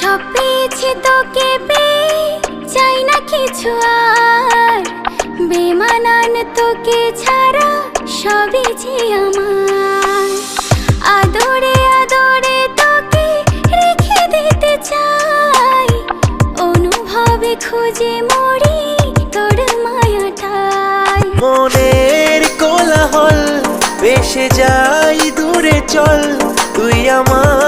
সব পেয়েছি তোকে পেয়ে, চাই না কিছু আর। বেমানান তোকে ছাড়া সবই যে আমার। আদরে আদরে তোকে রেখে দিতে চাই, অনুভবে খুঁজে মরি তোর মায়াটাই। মনের কোলাহল ভেসে যাই দূরে চল, তুই আমার